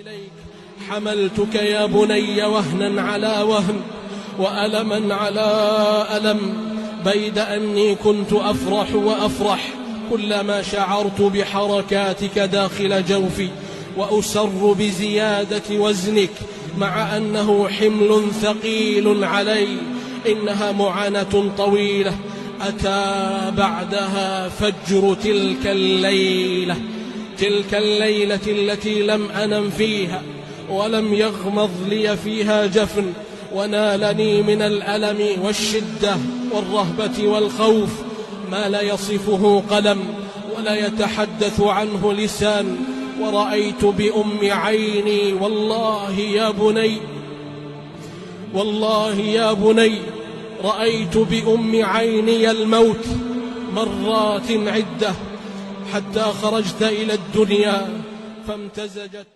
إليك حملتك يا بني وهنا على وهن وألما على ألم، بيد أني كنت أفرح وأفرح كلما شعرت بحركاتك داخل جوفي، وأسر بزيادة وزنك مع أنه حمل ثقيل علي. إنها معاناة طويلة أتى بعدها فجر تلك الليلة التي لم أنم فيها ولم يغمض لي فيها جفن، ونالني من الألم والشدة والرهبة والخوف ما لا يصفه قلم ولا يتحدث عنه لسان. ورأيت بأم عيني والله يا بني رأيت بأم عيني الموت مرات عدة حتى خرجت إلى الدنيا فامتزجت